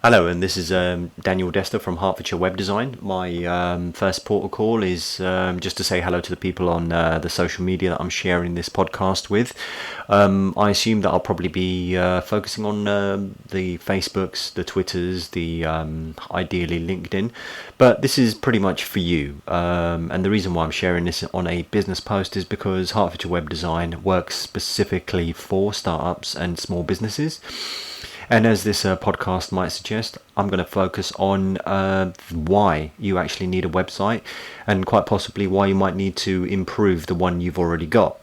Hello, and this is Daniel Dester from Hertfordshire Web Design. My first port of call is just to say hello to the people on the social media that I'm sharing this podcast with. I assume that I'll probably be focusing on the Facebooks, the Twitters, the ideally LinkedIn, but this is pretty much for you. And the reason why I'm sharing this on a business post is because Hertfordshire Web Design works specifically for startups and small businesses. And as this podcast might suggest, I'm going to focus on why you actually need a website and quite possibly why you might need to improve the one you've already got.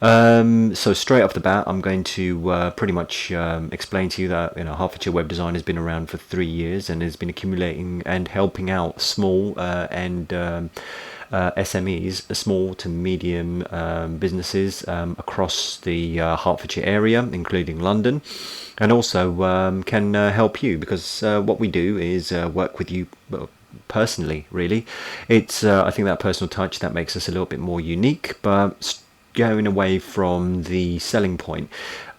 So straight off the bat, I'm going to pretty much explain to you that Hertfordshire Web Design has been around for 3 years and has been accumulating and helping out small and SMEs, small to medium businesses across the Hertfordshire area, including London, and also can help you because what we do is work with you personally. Really, it's I think that personal touch that makes us a little bit more unique, but going away from the selling point,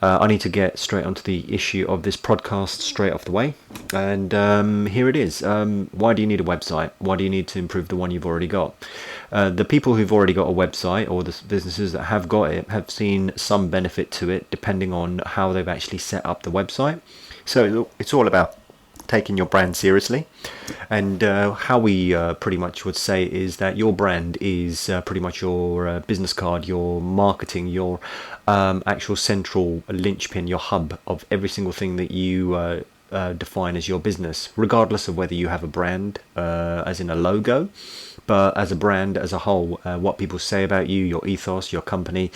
I need to get straight onto the issue of this podcast straight off the way. And here it is. Why do you need a website? Why do you need to improve the one you've already got? The people who've already got a website, or the businesses that have got it, have seen some benefit to it depending on how they've actually set up the website. So it's all about taking your brand seriously, and how we pretty much would say is that your brand is pretty much your business card, your marketing, your actual central linchpin, your hub of every single thing that you define as your business, regardless of whether you have a brand as in a logo, but as a brand as a whole, what people say about you, your ethos, your company.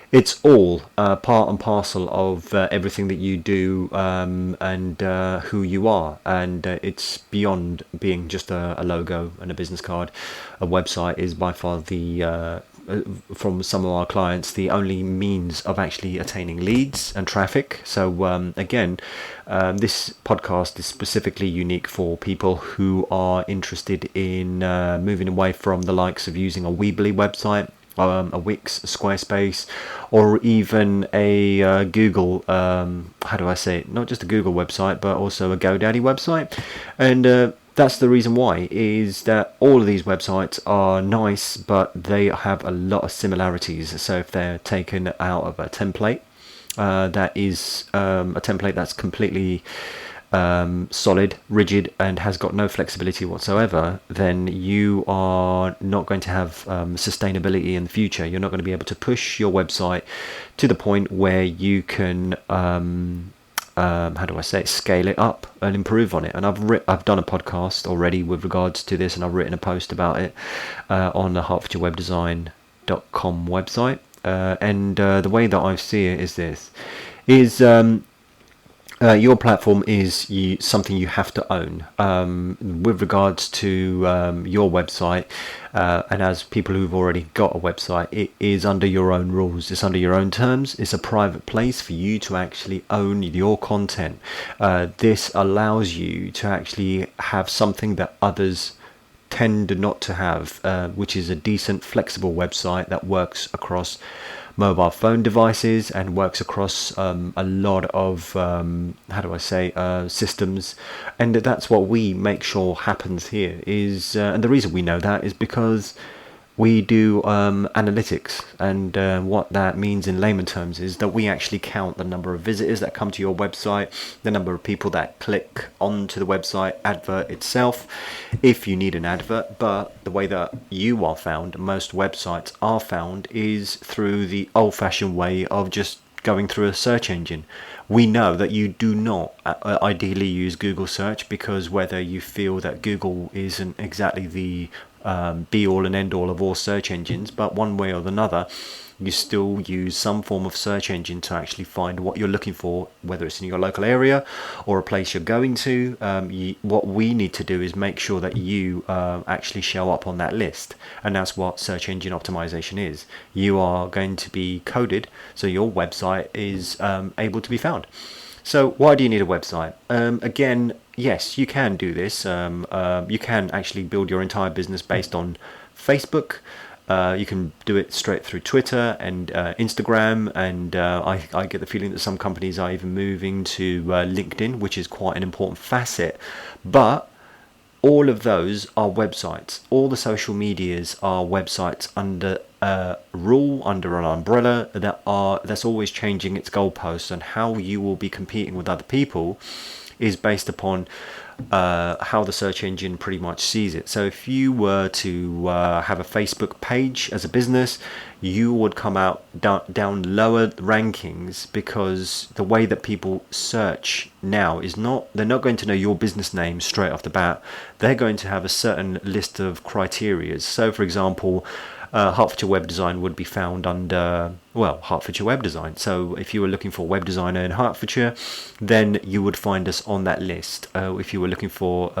It's all part and parcel of everything that you do, and who you are, and it's beyond being just a logo and a business card. A website is by far from some of our clients, the only means of actually attaining leads and traffic. So again, this podcast is specifically unique for people who are interested in moving away from the likes of using a Weebly website, a Wix, a Squarespace, or even a Google, how do I say it? Not just a Google website, but also a GoDaddy website. And that's the reason why, is that all of these websites are nice, but they have a lot of similarities. So if they're taken out of a template, that is a template that's completely solid, rigid, and has got no flexibility whatsoever, then you are not going to have sustainability in the future. You're not going to be able to push your website to the point where you can how do I say it, scale it up and improve on it. And I've done a podcast already with regards to this, and I've written a post about it on the hertfordshirewebdesign.com website, and the way that I see it is this is your platform is something you have to own. With regards to your website, and as people who've already got a website, it is under your own rules. It's under your own terms. It's a private place for you to actually own your content. This allows you to actually have something that others tend not to have, which is a decent, flexible website that works across mobile phone devices and works across a lot of how do I say systems. And that's what we make sure happens here is and the reason we know that is because we do analytics, and what that means in layman terms is that we actually count the number of visitors that come to your website, the number of people that click onto the website advert itself, if you need an advert. But the way that you are found, most websites are found, is through the old-fashioned way of just going through a search engine. We know that you do not ideally use Google search, because whether you feel that Google isn't exactly the be all and end all of all search engines, but one way or another, you still use some form of search engine to actually find what you're looking for, whether it's in your local area or a place you're going to. What we need to do is make sure that you actually show up on that list, and that's what search engine optimization is. You are going to be coded so your website is able to be found. So why do you need a website? Again, yes, you can do this. You can actually build your entire business based on Facebook, You can do it straight through Twitter and Instagram, and I get the feeling that some companies are even moving to LinkedIn, which is quite an important facet. But all of those are websites. All the social medias are websites under a rule, under an umbrella that's always changing its goalposts, and how you will be competing with other people is based upon how the search engine pretty much sees it. So if you were to have a Facebook page as a business, you would come out down lower rankings, because the way that people search now is they're not going to know your business name straight off the bat. They're going to have a certain list of criteria. So for example, Hertfordshire Web Design would be found under, well, Hertfordshire Web Design. So if you were looking for a web designer in Hertfordshire, then you would find us on that list. If you're looking for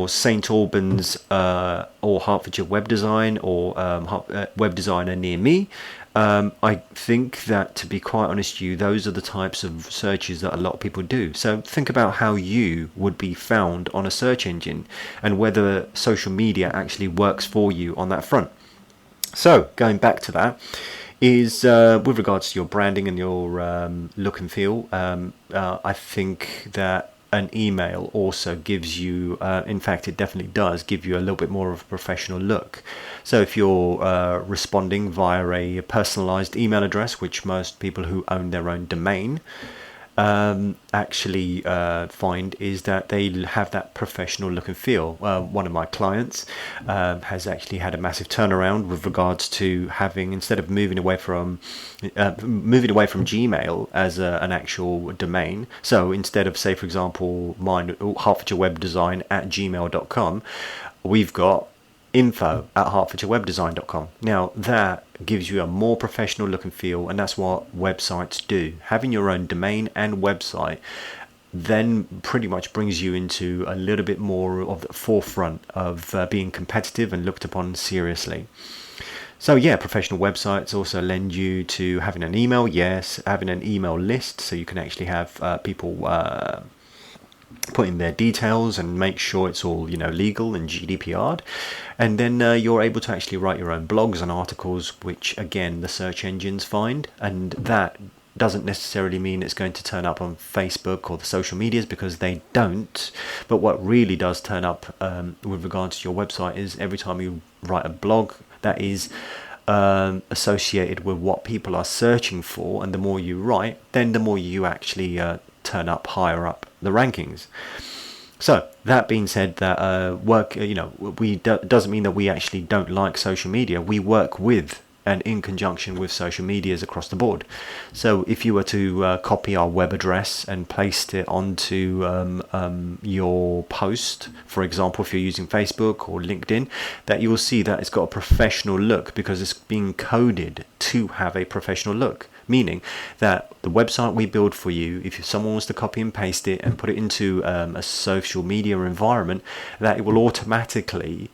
St Albans or Hertfordshire Web Design, or web designer near me, I think that, to be quite honest with you, those are the types of searches that a lot of people do. So think about how you would be found on a search engine, and whether social media actually works for you on that front. So going back to that, is with regards to your branding and your look and feel, I think that an email also gives you, in fact it definitely does give you a little bit more of a professional look. So if you're responding via a personalized email address, which most people who own their own domain actually find, is that they have that professional look and feel. One of my clients has actually had a massive turnaround with regards to having, instead of moving away from Gmail as an actual domain. So instead of, say for example, mine, Hertfordshire Web Design at gmail.com, we've got info@hertfordshireWebDesign.com. Now that gives you a more professional look and feel, and that's what websites do. Having your own domain and website then pretty much brings you into a little bit more of the forefront of being competitive and looked upon seriously. So yeah, professional websites also lend you to having an email, yes, having an email list, so you can actually have people put in their details and make sure it's all, legal and GDPR'd. And then you're able to actually write your own blogs and articles, which again the search engines find, and that doesn't necessarily mean it's going to turn up on Facebook or the social medias, because they don't. But what really does turn up with regards to your website is every time you write a blog that is associated with what people are searching for, and the more you write, then the more you actually turn up higher up the rankings. So that being said, that doesn't mean that we actually don't like social media. We work with and in conjunction with social medias across the board. So if you were to copy our web address and paste it onto your post, for example, if you're using Facebook or LinkedIn, that you will see that it's got a professional look, because it's being coded to have a professional look. Meaning that the website we build for you, if someone was to copy and paste it and put it into a social media environment, that it will automatically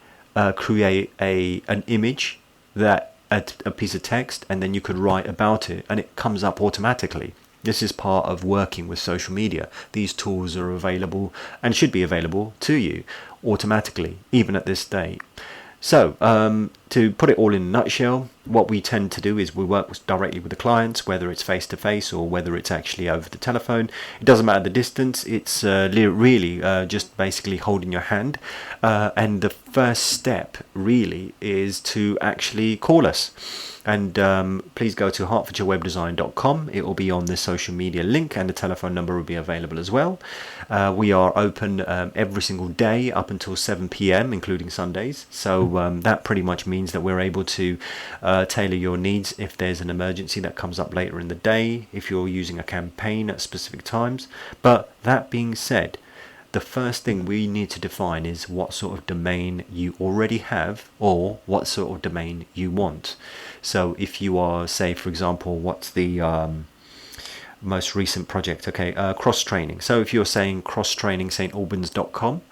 create an image, that a piece of text, and then you could write about it, and it comes up automatically. This is part of working with social media. These tools are available and should be available to you automatically, even at this date. So to put it all in a nutshell, what we tend to do is we work directly with the clients, whether it's face to face or whether it's actually over the telephone. It doesn't matter the distance. It's really just basically holding your hand. And the first step really is to actually call us. And please go to hertfordshirewebdesign.com. It will be on the social media link, and the telephone number will be available as well. We are open every single day up until 7 p.m, including Sundays. So that pretty much means that we're able to tailor your needs if there's an emergency that comes up later in the day, if you're using a campaign at specific times. But that being said, the first thing we need to define is what sort of domain you already have, or what sort of domain you want. So if you are, say for example, what's the most recent project? Okay, cross training. So if you're saying crosstrainingstalbans.com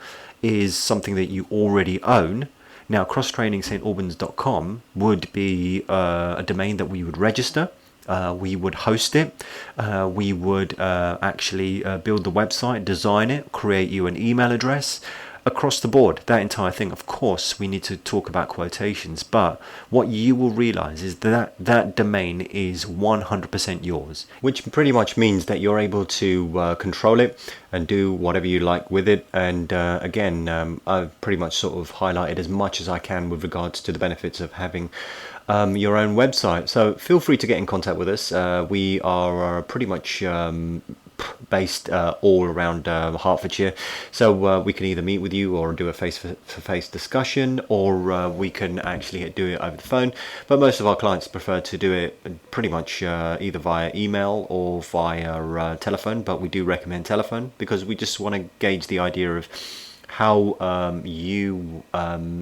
is something that you already own. Now crosstrainingstalbans.com would be a domain that we would register. We would host it. We would actually build the website, design it, create you an email address, across the board, that entire thing. Of course, we need to talk about quotations, but what you will realize is that that domain is 100% yours, which pretty much means that you're able to control it and do whatever you like with it. And again, I've pretty much sort of highlighted as much as I can with regards to the benefits of having your own website. So feel free to get in contact with us. We are pretty much based all around Hertfordshire, so we can either meet with you or do a face-to-face discussion, or we can actually do it over the phone. But most of our clients prefer to do it pretty much either via email or via telephone, but we do recommend telephone because we just want to gauge the idea of how you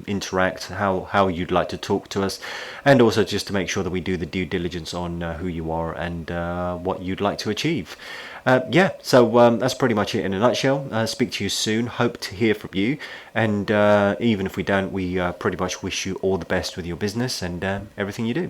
interact, how you'd like to talk to us, and also just to make sure that we do the due diligence on who you are and what you'd like to achieve. Yeah, so that's pretty much it in a nutshell. Speak to you soon. Hope to hear from you. And even if we don't, we pretty much wish you all the best with your business and everything you do.